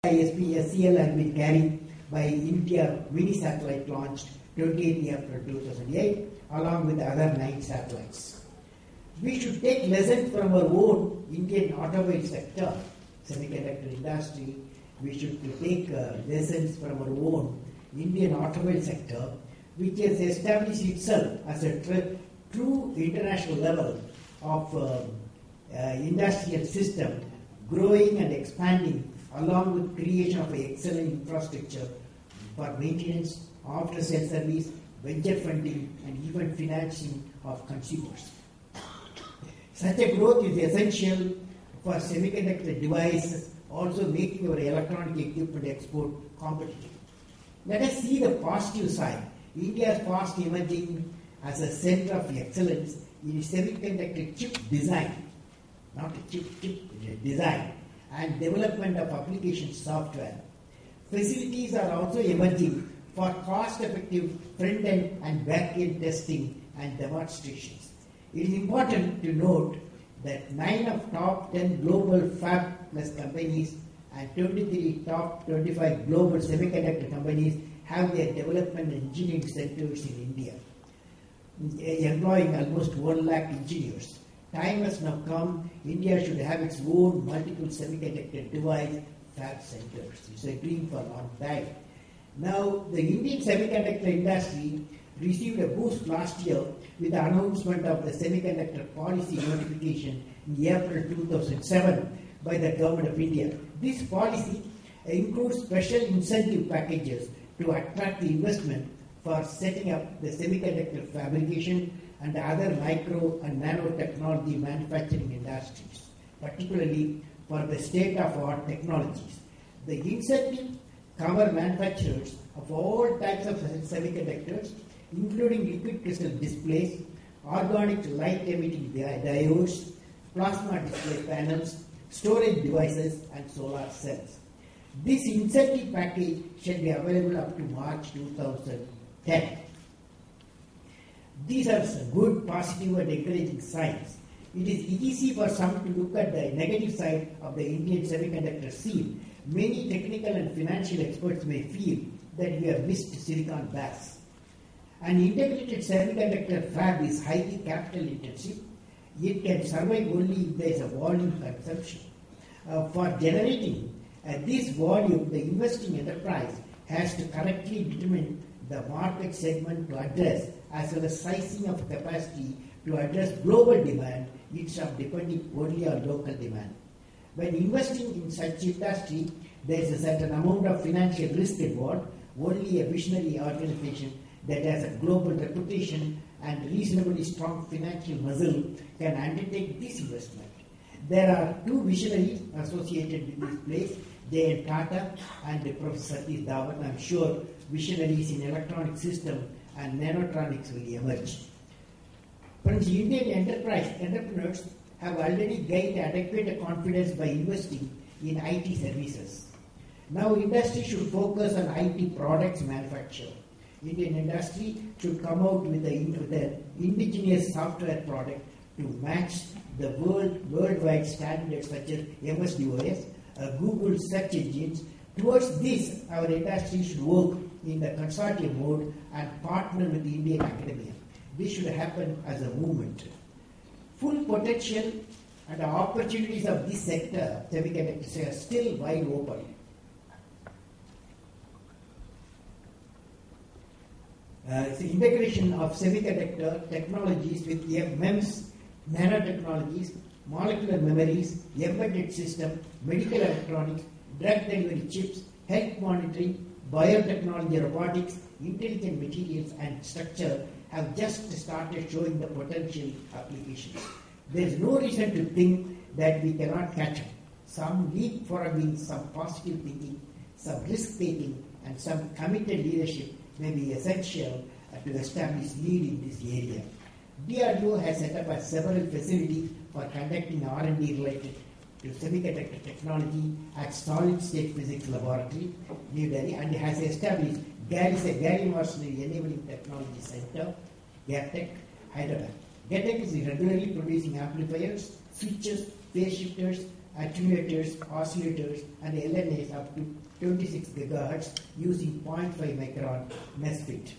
ISP SCL has been carried by India mini satellite launched 28th April 2008 along with the other 9 satellites. We should take lessons from our own Indian automobile sector, semiconductor industry. We should take lessons from our own Indian automobile sector, which has established itself as a true international level of industrial system, growing and expanding along with creation of an excellent infrastructure for maintenance, after-sales service, venture funding, and even financing of consumers. Such a growth is essential for semiconductor devices, also making our electronic equipment export competitive. Let us see the positive side. India is fast emerging as a center of excellence in semiconductor chip design, not a chip design, and development of application software. Facilities are also emerging for cost-effective front-end and back-end testing and demonstrations. It is important to note that 9 of top 10 global Fab Plus companies and 23 top 25 global semiconductor companies have their development and engineering centers in India, employing almost 1 lakh engineers. Time has now come, India should have its own multiple semiconductor device fab centers. It's a dream for a long time. Now, the Indian semiconductor industry received a boost last year with the announcement of the semiconductor policy notification in April 2007 by the Government of India. This policy includes special incentive packages to attract the investment for setting up the semiconductor fabrication and other micro and nanotechnology manufacturing industries, particularly for the state-of-the-art technologies. The incentive cover manufacturers of all types of semiconductors, including liquid crystal displays, organic light-emitting diodes, plasma display panels, storage devices, and solar cells. This incentive package shall be available up to March 2010. These are some good, positive, and encouraging signs. It is easy for some to look at the negative side of the Indian semiconductor scene. Many technical and financial experts may feel that we have missed Silicon Bass. An integrated semiconductor fab is highly capital intensive. It can survive only if there is a volume consumption. For generating this volume, the investing enterprise has to correctly determine the market segment to address, as well as sizing of capacity to address global demand instead of depending only on local demand. When investing in such industry, there is a certain amount of financial risk involved. Only a visionary organization that has a global reputation and reasonably strong financial muscle can undertake this investment. There are 2 visionaries associated with this place, J.N. Tata and Professor Satish Dhawan. I am sure visionaries in electronic system and nanotronics will emerge. Friends, Indian entrepreneurs have already gained adequate confidence by investing in IT services. Now, industry should focus on IT products manufacture. Indian industry should come out with the indigenous software product to match the worldwide standards such as MS-DOS, Google search engines. Towards this, our industry should work in the consortium mode and partner with the Indian academia. This should happen as a movement. Full potential and the opportunities of this sector, semiconductors, are still wide open. The integration of semiconductor technologies with MEMS, nanotechnologies, molecular memories, embedded system, medical electronics, drug delivery chips, health monitoring, biotechnology, robotics, intelligent materials, and structure have just started showing the potential applications. There is no reason to think that we cannot catch up. Some leapfrogging, some positive thinking, some risk-taking, and some committed leadership may be essential to establish lead in this area. DRDO has set up several facilities for conducting R&D related to semiconductor technology at Solid State Physics Laboratory, New Delhi, and has established Gallium Arsenal Enabling Technology Center, GATEC, Hyderabad. GATEC is regularly producing amplifiers, switches, phase shifters, attenuators, oscillators, and LNAs up to 26 GHz using 0.5 micron MESFET.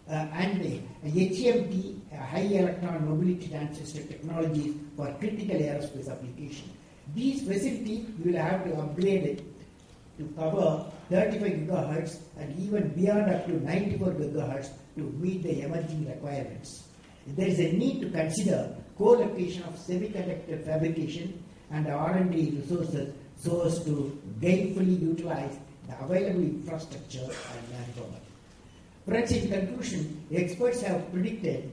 And HEMT, high electron mobility transistor technologies for critical aerospace application. These facilities you will have to upgrade it to cover 35 GHz and even beyond up to 94 GHz to meet the emerging requirements. There is a need to consider co-location of semiconductor fabrication and R&D resources so as to gainfully utilize the available infrastructure and manpower. Friends, in conclusion, experts have predicted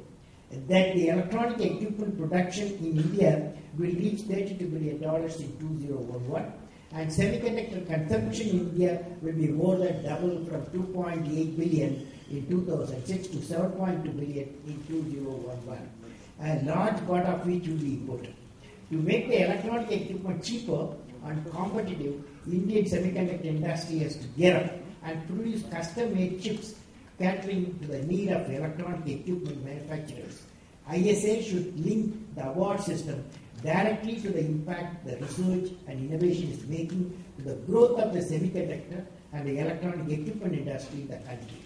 that the electronic equipment production in India will reach $32 billion in 2011, and semiconductor consumption in India will be more than double from 2.8 billion in 2006 to 7.2 billion in 2011, a large part of which will be imported. To make the electronic equipment cheaper and competitive, Indian semiconductor industry has to gear up and produce custom-made chips catering to the need of electronic equipment manufacturers. ISA should link the award system directly to the impact the research and innovation is making to the growth of the semiconductor and the electronic equipment industry in the country.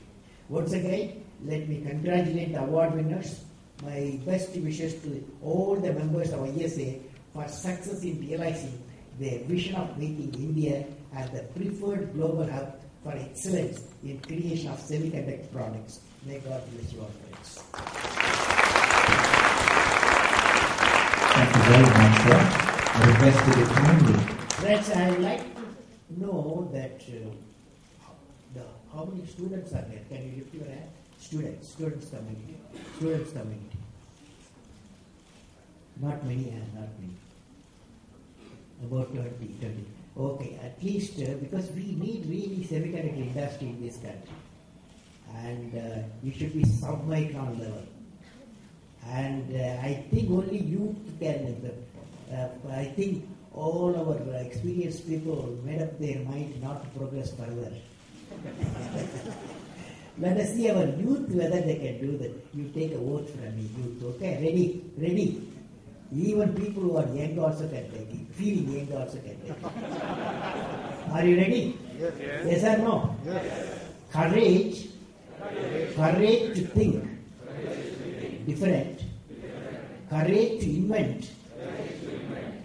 Once again, let me congratulate the award winners. My best wishes to all the members of ISA for success in realizing their vision of making India as the preferred global hub for excellence in creation of semiconductor products. May God bless you all, friends. Thank you very much, sir. I request you kindly. Friends, I would like to know that how many students are there? Can you lift your hand? Students community. Not many, not many. About 20. Okay, at least because we need really semiconductor industry in this country. And it should be sub-micron level. And I think only youth can, I think all our experienced people made up their mind not to progress further. Let us see our youth whether they can do that. You take a vote from me, youth. Okay, ready. Even people who are young also can take it. Feeling young also can take it. Are you ready? Yes or no? Yes. Courage to think different. Courage to invent.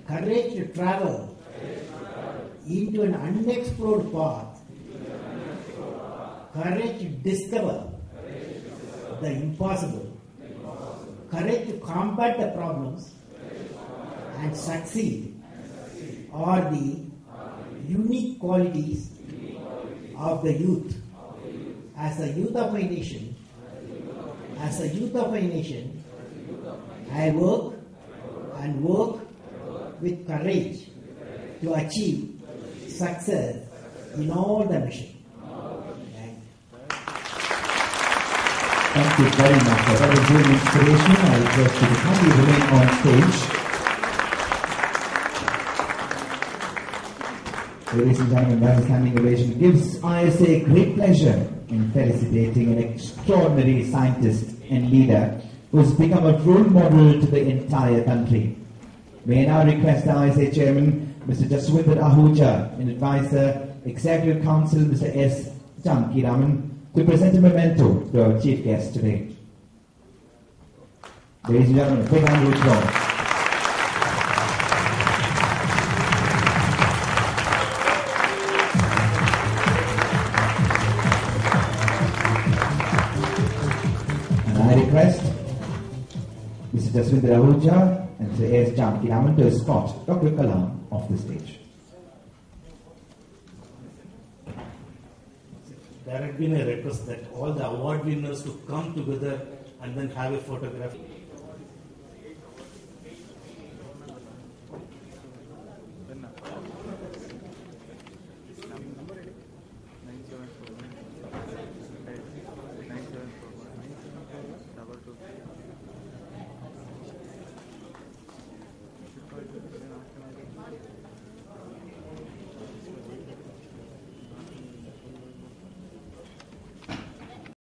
Courage to travel into an unexplored path. Courage to discover the impossible. Courage to combat the problems and succeed are the unique qualities of the youth. As a youth of my nation, I work with courage to achieve success in all the mission. Thank you very much, sir. That was really inspirational. I request you to kindly remain on stage. Ladies and gentlemen, that standing ovation gives ISA great pleasure in felicitating an extraordinary scientist and leader who has become a role model to the entire country. May I now request the ISA Chairman, Mr. Jaswinder Ahuja, and Advisor, Executive Council, Mr. S. Janakiraman, to present a memento to our chief guest today. Ladies and gentlemen, big hand of applause. I request Mr. Jaswinder Ahuja and Mr. S. Janakiraman to escort Dr. Kalam off the stage. There had been a request that all the award winners to come together and then have a photograph.